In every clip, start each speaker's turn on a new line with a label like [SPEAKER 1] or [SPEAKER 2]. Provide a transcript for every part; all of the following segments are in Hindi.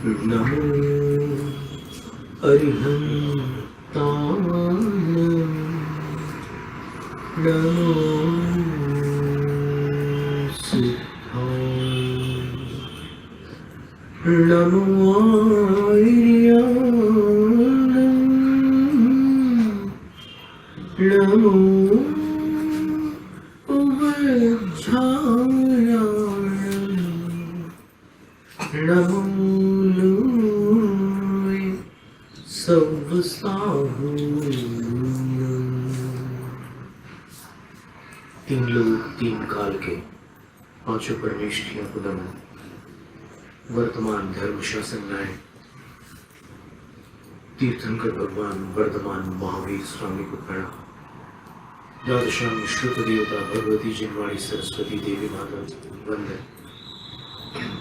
[SPEAKER 1] नमो अरिहन्ताय नमो सिद्धाय नमो आर्याय नमो उभयधाय नमो तीन लोग तीन काल के पांचों परमेष्ठियों को नमन। वर्तमान धर्म शासन न्याय तीर्थंकर भगवान वर्धमान महावीर स्वामी को प्रणाम। द्वादशांग श्रुत देवता भगवती जिनवाणी सरस्वती देवी माता वंदन।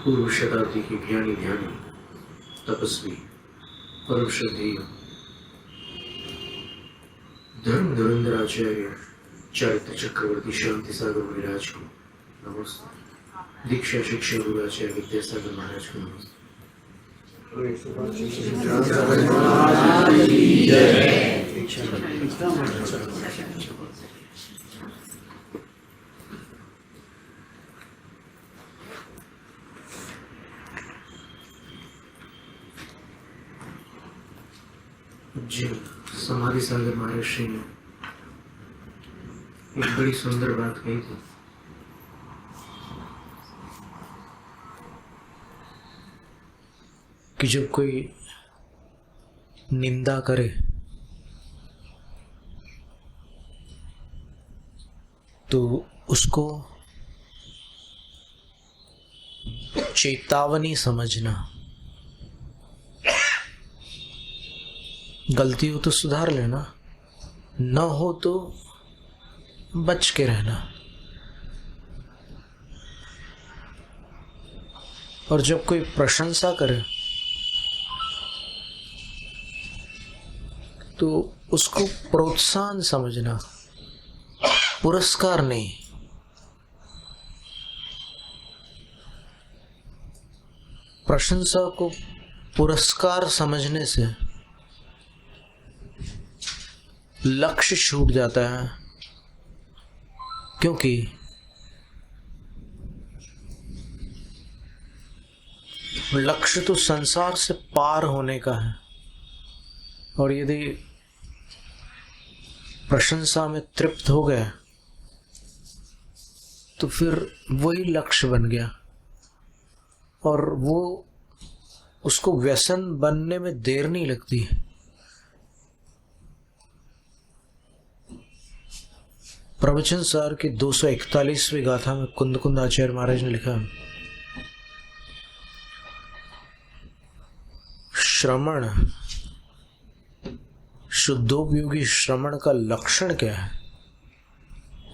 [SPEAKER 1] पूर्व शताब्दी के ज्ञानी ध्यानी तपस्वी परम श्रद्धेय धर्म धुरंधर आचार्य चारित्र चक्रवर्ती शांति सागर मुनिराज को नमस्ते। दीक्षा शिक्षा गुरु आचार्य विद्यासागर महाराज को नमस्ते। जी समाधि सागर महाराज श्री ने एक बड़ी सुंदर बात कही थी।
[SPEAKER 2] कि जब कोई निंदा करे तो उसको चेतावनी समझना, गलती हो तो सुधार लेना, न हो तो बच के रहना। और जब कोई प्रशंसा करे तो उसको प्रोत्साहन समझना, पुरस्कार नहीं। प्रशंसा को पुरस्कार समझने से लक्ष्य छूट जाता है, क्योंकि लक्ष्य तो संसार से पार होने का है। और यदि प्रशंसा में तृप्त हो गया तो फिर वही लक्ष्य बन गया और वो उसको व्यसन बनने में देर नहीं लगती। प्रवचन सार की 241वीं गाथा में कुंद आचार्य महाराज ने लिखा, श्रमण, शुद्धोपयोगी श्रमण का लक्षण क्या है।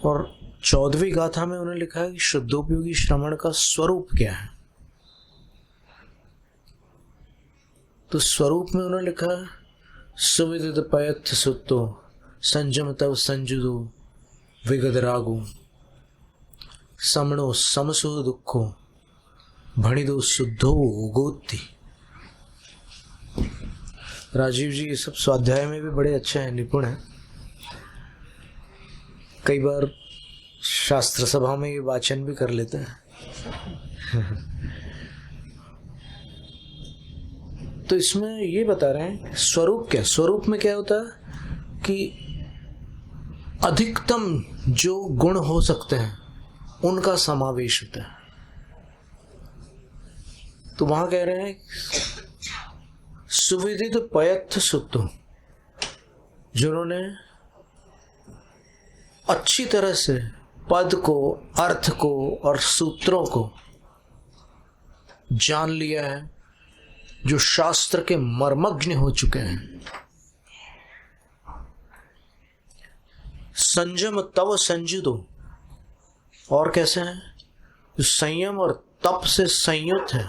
[SPEAKER 2] और 14वीं गाथा में उन्होंने लिखा है कि शुद्धोपयोगी श्रमण का स्वरूप क्या है। तो स्वरूप में उन्होंने लिखा है, सुविदित पयथ सुत्तो संजम तव संजुदो विगद रागो समणो समसो दुखो भणिदो शुद्धो गोति। राजीव जी ये सब स्वाध्याय में भी बड़े अच्छे हैं, निपुण हैं। कई बार शास्त्र सभा में ये वाचन भी कर लेते हैं। तो इसमें ये बता रहे हैं स्वरूप क्या। स्वरूप में क्या होता है कि अधिकतम जो गुण हो सकते हैं उनका समावेश होता है। तो वहां कह रहे हैं सुविदित पयथ सुत्तो, जिन्होंने अच्छी तरह से पद को, अर्थ को और सूत्रों को जान लिया है, जो शास्त्र के मर्मज्ञ हो चुके हैं। संयम तव संजुदो, और कैसे हैं, जो संयम और तप से संयुक्त है,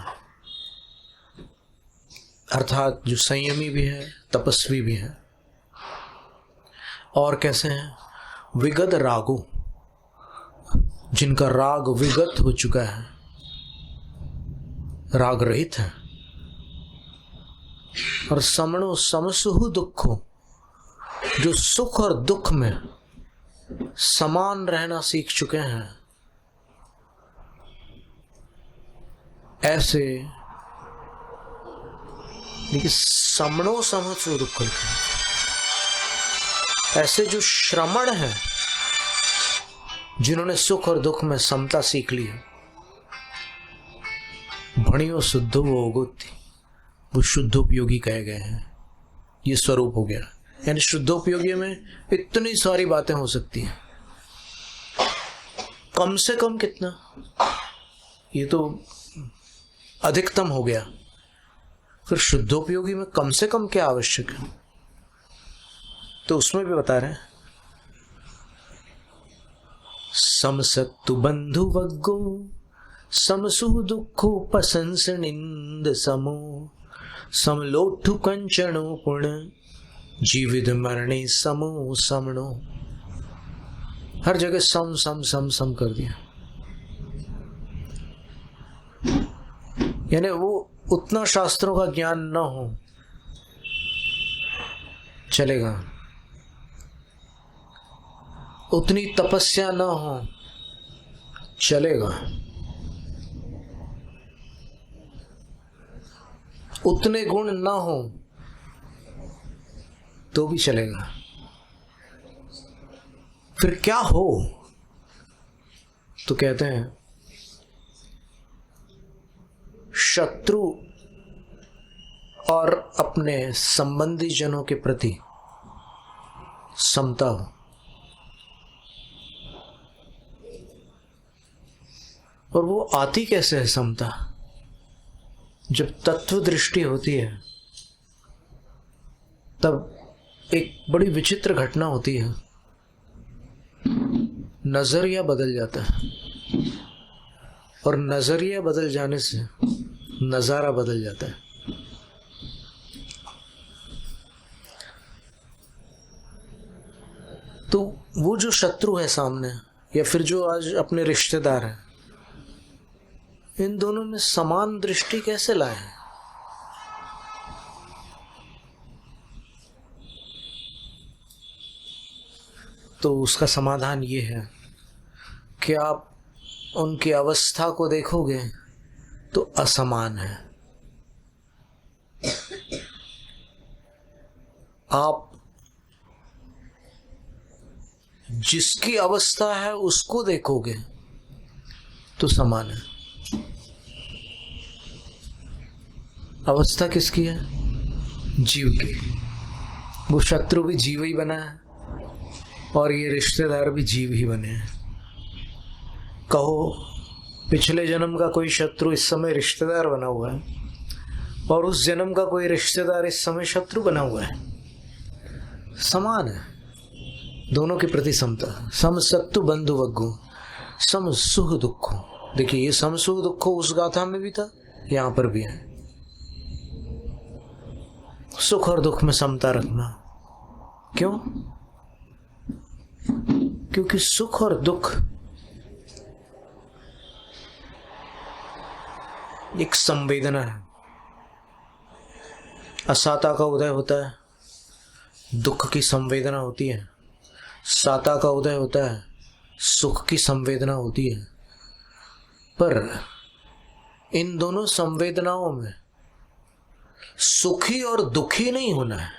[SPEAKER 2] अर्थात जो संयमी भी है तपस्वी भी है। और कैसे हैं, विगत रागो, जिनका राग विगत हो चुका है, राग रहित है। और समणो समसुहु दुखो, जो सुख और दुख में समान रहना सीख चुके हैं, ऐसे देखिए समणो समसुहु दुख लिखा, ऐसे जो श्रमण है, जिन्होंने सुख और दुख में समता सीख ली है, भणियो शुद्धो वो उगोती, वो शुद्धोपयोगी कहे गए हैं। ये स्वरूप हो गया, यानी शुद्धोपयोगी में इतनी सारी बातें हो सकती हैं। कम से कम कितना, ये तो अधिकतम हो गया, फिर शुद्धोपयोगी में कम से कम क्या आवश्यक है, तो उसमें भी बता रहे हैं समसत्तु बंधु वग्गो समसु दुखो पसंस निंद समो समलोठु कंचनो पुण्य जीवित मरणे समो समणो। हर जगह सम सम सम सम कर दिया, यानी वो उतना शास्त्रों का ज्ञान न हो चलेगा, उतनी तपस्या न हो चलेगा, उतने गुण ना हो तो भी चलेगा। फिर क्या हो, तो कहते हैं शत्रु और अपने संबंधी जनों के प्रति समता हो। और वो आती कैसे है समता? जब तत्व दृष्टि होती है तब एक बड़ी विचित्र घटना होती है, नजरिया बदल जाता है, और नजरिया बदल जाने से नजारा बदल जाता है। तो वो जो शत्रु है सामने, या फिर जो आज अपने रिश्तेदार हैं, इन दोनों में समान दृष्टि कैसे लाए? तो उसका समाधान ये है कि आप उनकी अवस्था को देखोगे तो असमान है। आप जिसकी अवस्था है उसको देखोगे तो समान है। अवस्था किसकी है? जीव की। वो शत्रु भी जीव ही बना है और ये रिश्तेदार भी जीव ही बने हैं। कहो पिछले जन्म का कोई शत्रु इस समय रिश्तेदार बना हुआ है, और उस जन्म का कोई रिश्तेदार इस समय शत्रु बना हुआ है। समान है, दोनों के प्रति समता। सम सत्तु बंधु वग्गु सम सुख दुखो। देखिए ये सम सुख दुखो उस गाथा में भी था, यहां पर भी है। सुख और दुख में समता रखना। क्यों? क्योंकि सुख और दुख एक संवेदना है। असाता का उदय होता है, दुख की संवेदना होती है। साता का उदय होता है, सुख की संवेदना होती है। पर इन दोनों संवेदनाओं में सुखी और दुखी नहीं होना है।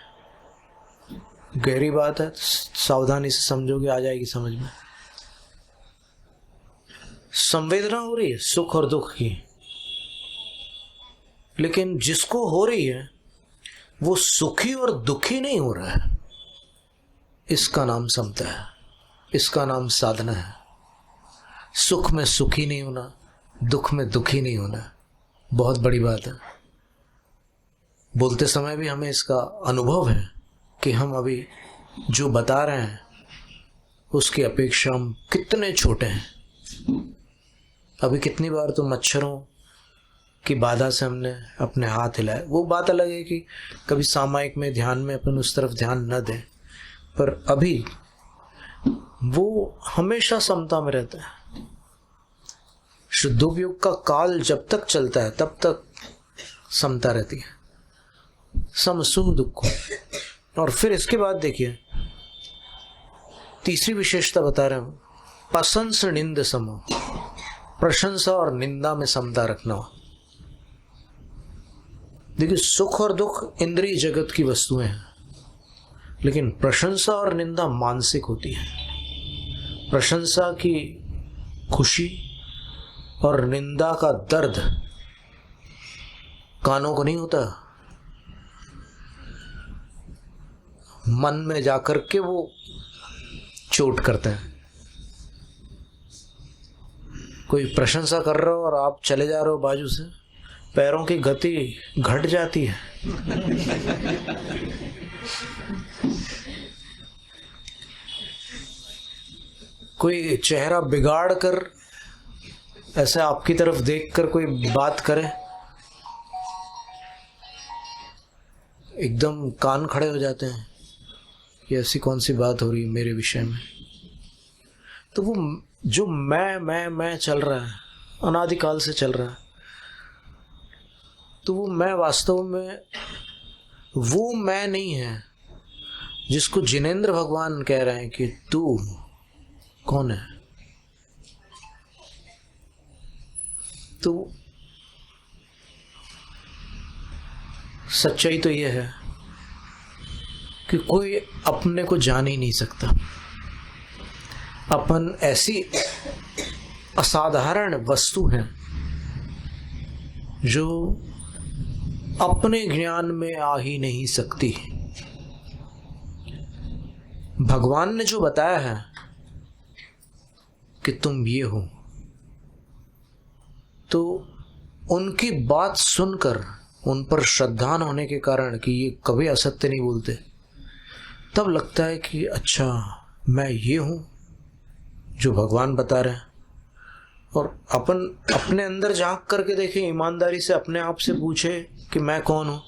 [SPEAKER 2] गहरी बात है, सावधानी से समझोगे आ जाएगी समझ में। संवेदना हो रही है सुख और दुख की, लेकिन जिसको हो रही है वो सुखी और दुखी नहीं हो रहा है। इसका नाम समता है, इसका नाम साधना है। सुख में सुखी नहीं होना, दुख में दुखी नहीं होना, बहुत बड़ी बात है। बोलते समय भी हमें इसका अनुभव है कि हम अभी जो बता रहे हैं उसकी अपेक्षा हम कितने छोटे हैं। अभी कितनी बार तो मच्छरों की बाधा से हमने अपने हाथ हिलाए। वो बात अलग है कि कभी सामायिक में ध्यान में अपन उस तरफ ध्यान न दें, पर अभी वो हमेशा समता में रहता है। शुद्धोपयोग का काल जब तक चलता है तब तक समता रहती है, सम सुख दुख। और फिर इसके बाद देखिए तीसरी विशेषता बता रहे हैं, प्रशंस निंद सम, प्रशंसा और निंदा में समता रखना। देखिए सुख और दुख इंद्रिय जगत की वस्तुएं हैं, लेकिन प्रशंसा और निंदा मानसिक होती है। प्रशंसा की खुशी और निंदा का दर्द कानों को नहीं होता, मन में जाकर के वो चोट करते हैं। कोई प्रशंसा कर रहा हो और आप चले जा रहे हो बाजू से, पैरों की गति घट जाती है। कोई चेहरा बिगाड़ कर ऐसे आपकी तरफ देखकर कोई बात करे, एकदम कान खड़े हो जाते हैं, ये ऐसी कौन सी बात हो रही है मेरे विषय में। तो वो जो मैं चल रहा है, अनादिकाल से चल रहा है, तो वो मैं वास्तव में वो मैं नहीं है जिसको जिनेंद्र भगवान कह रहे हैं कि तू कौन है। तो सच्चाई तो यह है कि कोई अपने को जान ही नहीं सकता। अपन ऐसी असाधारण वस्तु हैं जो अपने ज्ञान में आ ही नहीं सकती। भगवान ने जो बताया है कि तुम ये हो, तो उनकी बात सुनकर उन पर श्रद्धान होने के कारण कि ये कभी असत्य नहीं बोलते, तब लगता है कि अच्छा मैं ये हूँ जो भगवान बता रहे हैं। और अपन अपने अंदर झांक करके देखें, ईमानदारी से अपने आप से पूछे कि मैं कौन हूँ,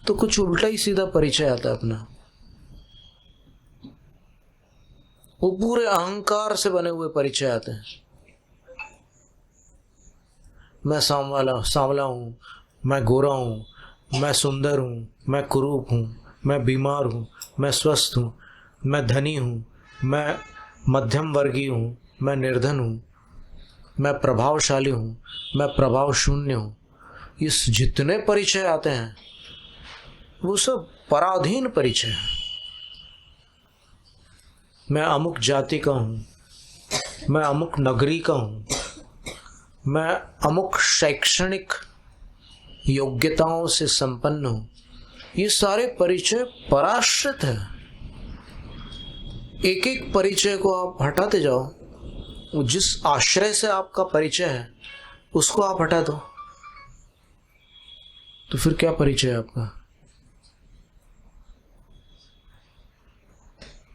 [SPEAKER 2] तो कुछ उल्टा ही सीधा परिचय आता है अपना। वो पूरे अहंकार से बने हुए परिचय आते हैं। मैं सांवला हूँ, मैं गोरा हूँ, मैं सुंदर हूँ, मैं कुरूप हूँ, मैं बीमार हूँ, मैं स्वस्थ हूँ, मैं धनी हूँ, मैं मध्यम वर्गीय हूँ, मैं निर्धन हूँ, मैं प्रभावशाली हूँ, मैं प्रभाव शून्य हूँ। ये जितने परिचय आते हैं वो सब पराधीन परिचय हैं। मैं अमुक जाति का हूँ, मैं अमुक नगरी का हूँ, मैं अमुक शैक्षणिक योग्यताओं से संपन्न हूँ। ये सारे परिचय पराश्रित है। एक एक परिचय को आप हटाते जाओ, जिस आश्रय से आपका परिचय है उसको आप हटा दो, तो फिर क्या परिचय है आपका?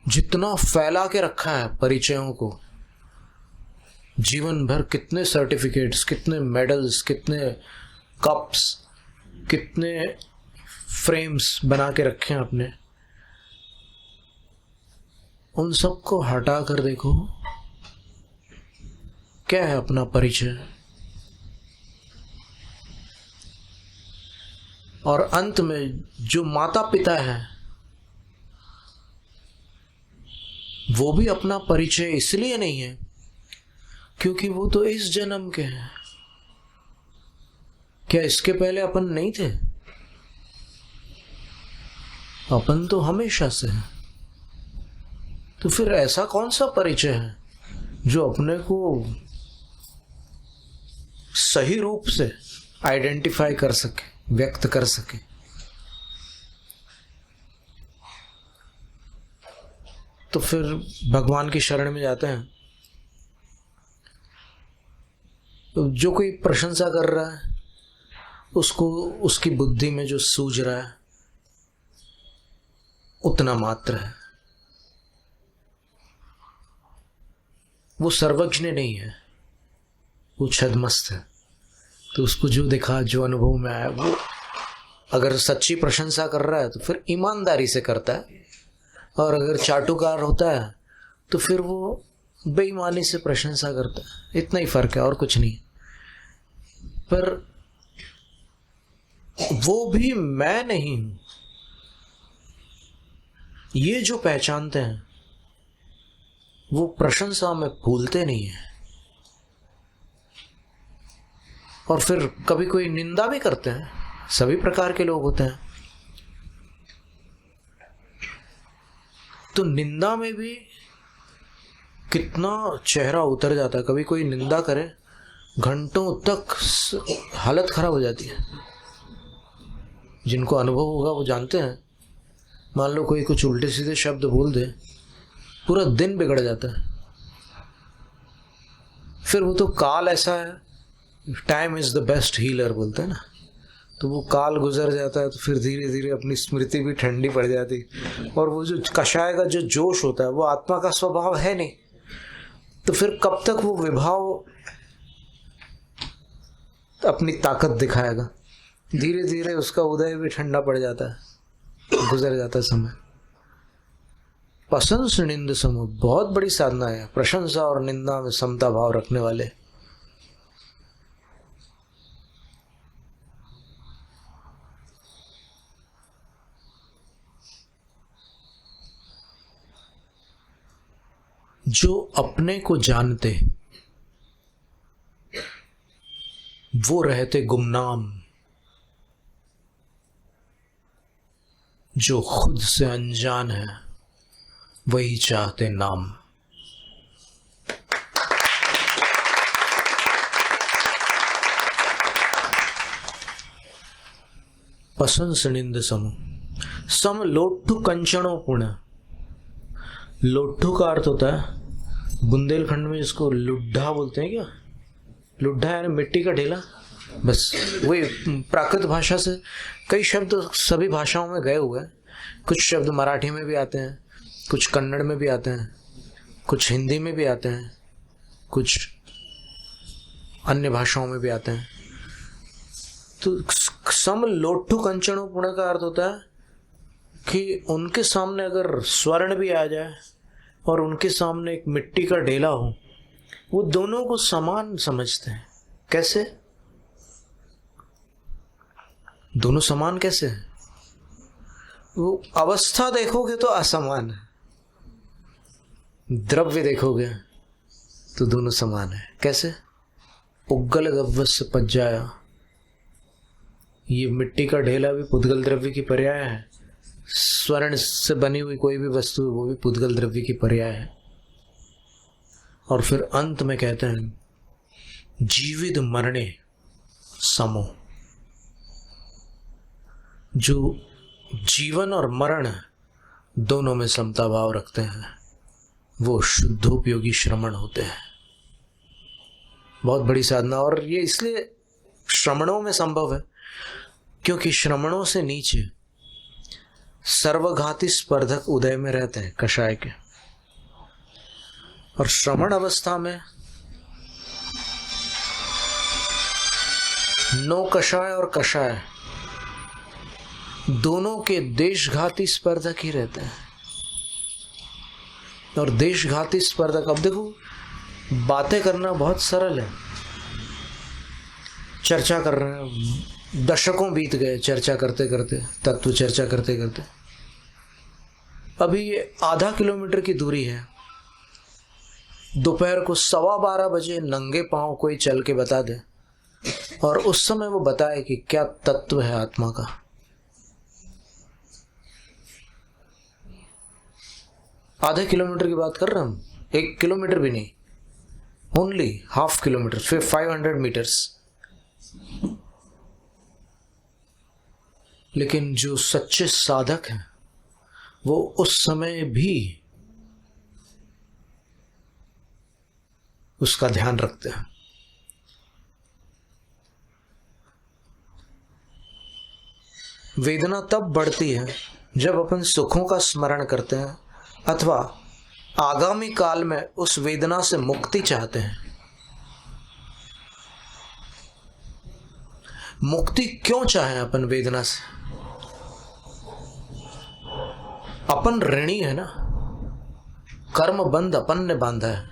[SPEAKER 2] जितना फैला के रखा है परिचयों को, जीवन भर कितने सर्टिफिकेट्स, कितने मेडल्स, कितने कप्स, कितने फ्रेम्स बना के रखे हैं अपने, उन सबको हटा कर देखो क्या है अपना परिचय। और अंत में जो माता पिता है वो भी अपना परिचय इसलिए नहीं है क्योंकि वो तो इस जन्म के हैं। क्या इसके पहले अपन नहीं थे? अपन तो हमेशा से हैं। तो फिर ऐसा कौन सा परिचय है जो अपने को सही रूप से आइडेंटिफाई कर सके, व्यक्त कर सके? तो फिर भगवान की शरण में जाते हैं। तो जो कोई प्रशंसा कर रहा है उसको उसकी बुद्धि में जो सूझ रहा है उतना मात्र है, वो सर्वज्ञ नहीं है, वो छद्मस्त है। तो उसको जो दिखा, जो अनुभव में आया, वो अगर सच्ची प्रशंसा कर रहा है तो फिर ईमानदारी से करता है, और अगर चाटुकार होता है तो फिर वो बेईमानी से प्रशंसा करता है। इतना ही फर्क है और कुछ नहीं। पर वो भी मैं नहीं हूं। ये जो पहचानते हैं वो प्रशंसा में भूलते नहीं है, और फिर कभी कोई निंदा भी करते हैं। सभी प्रकार के लोग होते हैं। तो निंदा में भी कितना चेहरा उतर जाता है। कभी कोई निंदा करे, घंटों तक हालत खराब हो जाती है। जिनको अनुभव होगा वो जानते हैं। मान लो कोई कुछ उल्टे सीधे शब्द बोल दे, पूरा दिन बिगड़ जाता है। फिर वो तो काल ऐसा है, time is the best healer बोलते हैं ना। तो वो काल गुजर जाता है तो फिर धीरे धीरे अपनी स्मृति भी ठंडी पड़ जाती, और वो जो कषाय का जो जोश होता है वो आत्मा का स्वभाव है नहीं। तो फिर कब तक वो विभाव अपनी ताकत दिखाएगा। धीरे धीरे उसका उदय भी ठंडा पड़ जाता है, गुजर जाता है समय। प्रशंसा निंद समूह बहुत बड़ी साधना है। प्रशंसा और निंदा में समता भाव रखने वाले। जो अपने को जानते वो रहते गुमनाम, जो खुद से अनजान है वही चाहते नाम। प्रशंसा निंद समूह सम लोट्ठु कंचनों पुण्य। लोट्ठू का अर्थ होता है, बुंदेलखंड में इसको लुड्ढा बोलते हैं। क्या लुड्ढा यानी मिट्टी का ढेला। बस वही प्राकृत भाषा से कई शब्द सभी भाषाओं में गए हुए हैं। कुछ शब्द मराठी में भी आते हैं, कुछ कन्नड़ में भी आते हैं, कुछ हिंदी में भी आते हैं, कुछ अन्य भाषाओं में भी आते हैं। तो सम लोट्ठू कंचनों पुण्य का अर्थ होता है कि उनके सामने अगर स्वर्ण भी आ जाए और उनके सामने एक मिट्टी का ढेला हो, वो दोनों को समान समझते हैं। कैसे? दोनों समान कैसे हैं? वो अवस्था देखोगे तो असमान है, द्रव्य देखोगे तो दोनों समान है। कैसे? पुद्गल गव्वस्य पज्जाया। ये मिट्टी का ढेला भी पुद्गल द्रव्य की पर्याय है। स्वर्ण से बनी हुई कोई भी वस्तु वो भी पुद्गल द्रव्य की पर्याय है। और फिर अंत में कहते हैं जीवित मरणे समो। जो जीवन और मरण दोनों में समता भाव रखते हैं वो शुद्धोपयोगी श्रमण होते हैं। बहुत बड़ी साधना। और ये इसलिए श्रमणों में संभव है क्योंकि श्रमणों से नीचे सर्वघाती स्पर्धक उदय में रहते हैं कषाय के। और श्रमण अवस्था में नो कषाय और कषाय दोनों के देशघाती स्पर्धक ही रहते हैं। और देशघाती स्पर्धक, अब देखो बातें करना बहुत सरल है। चर्चा कर रहे हैं, दशकों बीत गए चर्चा करते करते, तत्व चर्चा करते करते। अभी ये आधा किलोमीटर की दूरी है। दोपहर को 12:15 बजे नंगे पांव कोई चल के बता दे और उस समय वो बताए कि क्या तत्व है आत्मा का। आधे किलोमीटर की बात कर रहे हैं हम, 1 किलोमीटर भी नहीं, ओनली हाफ किलोमीटर, फिर 500 मीटर्स। लेकिन जो सच्चे साधक हैं वो उस समय भी उसका ध्यान रखते हैं। वेदना तब बढ़ती है जब अपन सुखों का स्मरण करते हैं अथवा आगामी काल में उस वेदना से मुक्ति चाहते हैं। मुक्ति क्यों चाहें अपन वेदना से? अपन ऋणी है ना, कर्म बंध अपन ने बांधा है।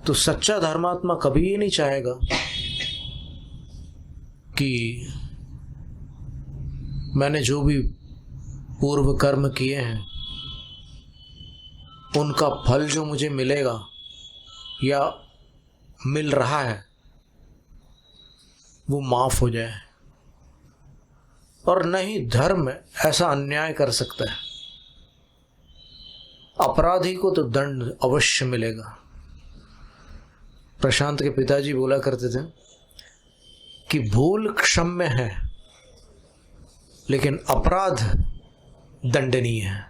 [SPEAKER 2] तो सच्चा धर्मात्मा कभी ये नहीं चाहेगा कि मैंने जो भी पूर्व कर्म किए हैं उनका फल जो मुझे मिलेगा या मिल रहा है वो माफ हो जाए। और नहीं धर्म ऐसा अन्याय कर सकता है। अपराधी को तो दंड अवश्य मिलेगा। प्रशांत के पिताजी बोला करते थे कि भूल क्षम्य है लेकिन अपराध दंडनीय है।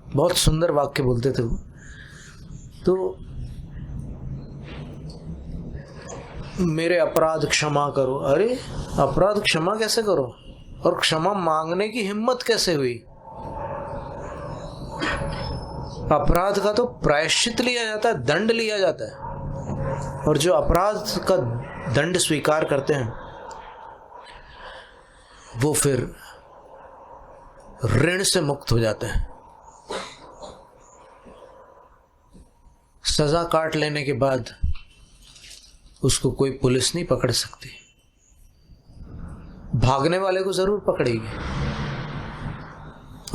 [SPEAKER 2] बहुत सुंदर वाक्य बोलते थे वो। तो मेरे अपराध क्षमा करो। अरे अपराध क्षमा कैसे करो और क्षमा मांगने की हिम्मत कैसे हुई? अपराध का तो प्रायश्चित लिया जाता है, दंड लिया जाता है। और जो अपराध का दंड स्वीकार करते हैं वो फिर ऋण से मुक्त हो जाते हैं। सजा काट लेने के बाद उसको कोई पुलिस नहीं पकड़ सकती। भागने वाले को जरूर पकड़ेगी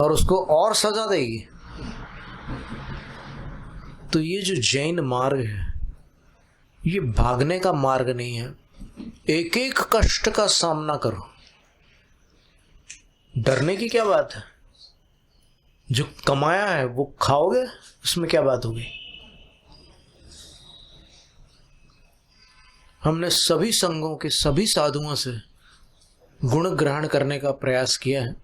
[SPEAKER 2] और उसको और सजा देगी। तो ये जो जैन मार्ग है ये भागने का मार्ग नहीं है। एक एक कष्ट का सामना करो। डरने की क्या बात है? जो कमाया है वो खाओगे, उसमें क्या बात होगी? हमने सभी संघों के सभी साधुओं से गुण ग्रहण करने का प्रयास किया है।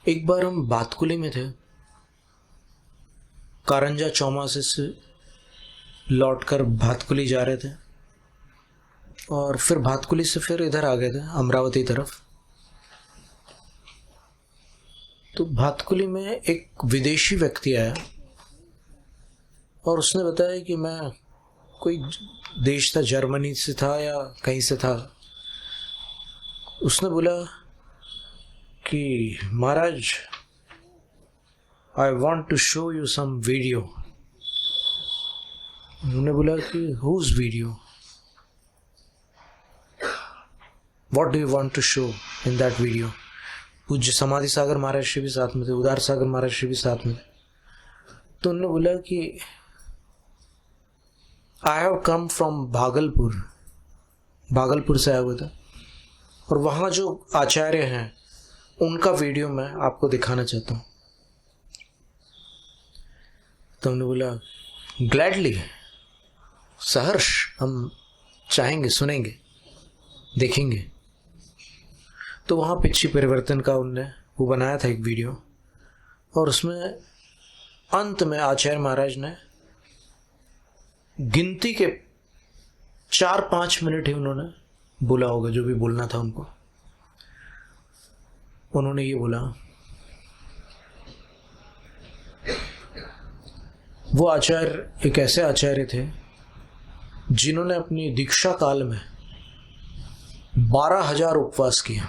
[SPEAKER 2] एक बार हम भातकुली में थे, कारंजा चौमासे से लौटकर भातकुली जा रहे थे और फिर भातकुली से फिर इधर आ गए थे अमरावती तरफ। तो भातकुली में एक विदेशी व्यक्ति आया और उसने बताया कि मैं कोई देश था, जर्मनी से था या कहीं से था। उसने बोला कि महाराज I want to show you some video. उन्होंने बोला कि whose video, what do you want to show in that video. पूज्य समाधि सागर महाराज श्री भी साथ में थे, उदार सागर महाराज श्री भी साथ में थे। तो उन्होंने बोला कि I have come from Bhagalpur, Bhagalpur से आया हुआ था और वहाँ जो आचार्य हैं उनका वीडियो मैं आपको दिखाना चाहता हूँ। तो हमने बोला ग्लैडली, सहर्ष, हम चाहेंगे, सुनेंगे, देखेंगे। तो वहाँ पिछी परिवर्तन का उनने वो बनाया था एक वीडियो और उसमें अंत में आचार्य महाराज ने गिनती के 4-5 मिनट ही उन्होंने बोला होगा जो भी बोलना था उनको। उन्होंने ये बोला, वो आचार्य एक ऐसे आचार्य थे जिन्होंने अपनी दीक्षा काल में 12,000 उपवास किया।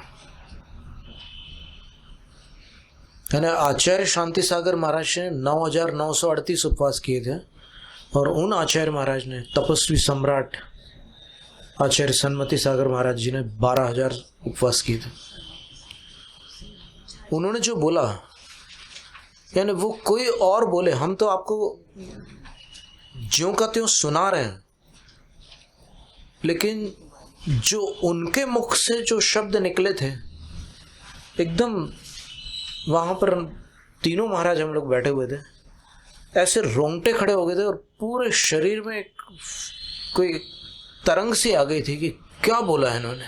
[SPEAKER 2] यानी आचार्य शांति सागर महाराज ने 9,938 उपवास किए थे और उन आचार्य महाराज ने, तपस्वी सम्राट आचार्य सन्मति सागर महाराज जी ने 12,000 उपवास किए थे। उन्होंने जो बोला, यानी वो कोई और बोले, हम तो आपको ज्यों का त्यों सुना रहे हैं, लेकिन जो उनके मुख से जो शब्द निकले थे एकदम, वहां पर तीनों महाराज हम लोग बैठे हुए थे, ऐसे रोंगटे खड़े हो गए थे और पूरे शरीर में कोई तरंग सी आ गई थी कि क्या बोला है इन्होंने,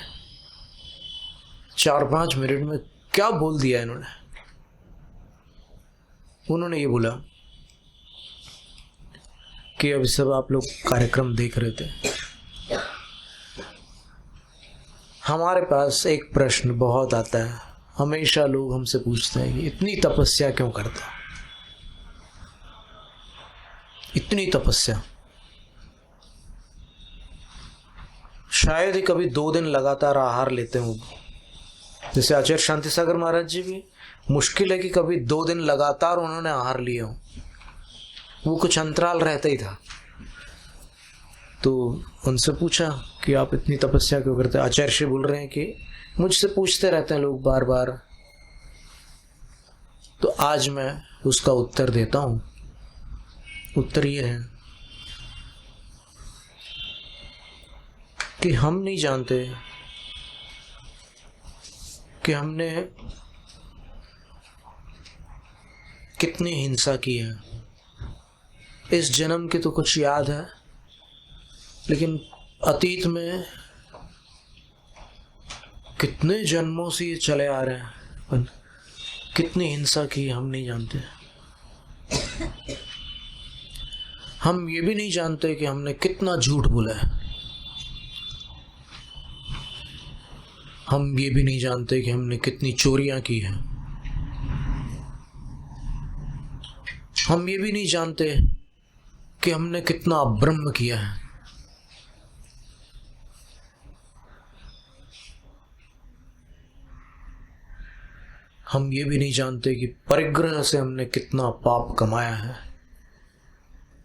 [SPEAKER 2] 4-5 मिनट में क्या बोल दिया इन्होंने। उन्होंने ये बोला कि अभी सब आप लोग कार्यक्रम देख रहे थे, हमारे पास एक प्रश्न बहुत आता है। हमेशा लोग हमसे पूछते हैं कि इतनी तपस्या क्यों करता, इतनी तपस्या। शायद ही कभी 2 दिन लगातार आहार लेते हो, जैसे आचार्य शांति सागर महाराज जी भी मुश्किल है कि कभी 2 दिन लगातार उन्होंने आहार लिया हो, वो कुछ अंतराल रहता ही था। तो उनसे पूछा कि आप इतनी तपस्या क्यों करते हैं। आचार्य श्री बोल रहे हैं कि मुझसे पूछते रहते हैं लोग बार बार तो आज मैं उसका उत्तर देता हूँ। उत्तर ये है कि हम नहीं जानते कि हमने कितनी हिंसा की है। इस जन्म की तो कुछ याद है, लेकिन अतीत में कितने जन्मों से ये चले आ रहे हैं, कितनी हिंसा की हम नहीं जानते। हम ये भी नहीं जानते कि हमने कितना झूठ बोला है। हम ये भी नहीं जानते कि हमने कितनी चोरियां की हैं। हम ये भी नहीं जानते कि हमने कितना अब्रह्म किया है। हम ये भी नहीं जानते कि परिग्रह से हमने कितना पाप कमाया है।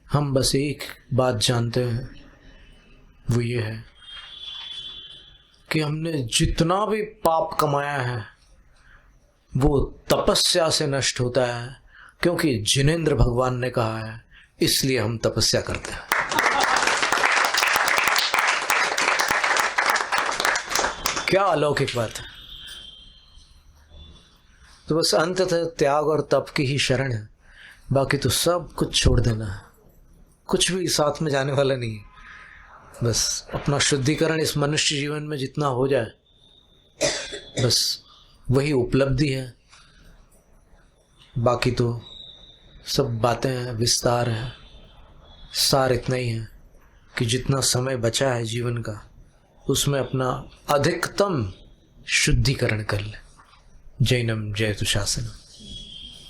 [SPEAKER 2] हम बस एक बात जानते हैं, वो ये है कि हमने जितना भी पाप कमाया है वो तपस्या से नष्ट होता है, क्योंकि जिनेंद्र भगवान ने कहा है, इसलिए हम तपस्या करते हैं। क्या अलौकिक बात है। तो बस अंततः त्याग और तप की ही शरण है, बाकी तो सब कुछ छोड़ देना है। कुछ भी साथ में जाने वाला नहीं है। बस अपना शुद्धिकरण इस मनुष्य जीवन में जितना हो जाए, बस वही उपलब्धि है। बाकी तो सब बातें हैं, विस्तार है। सार इतना ही है कि जितना समय बचा है जीवन का, उसमें अपना अधिकतम शुद्धिकरण कर ले। जैनम जयतु शासनम।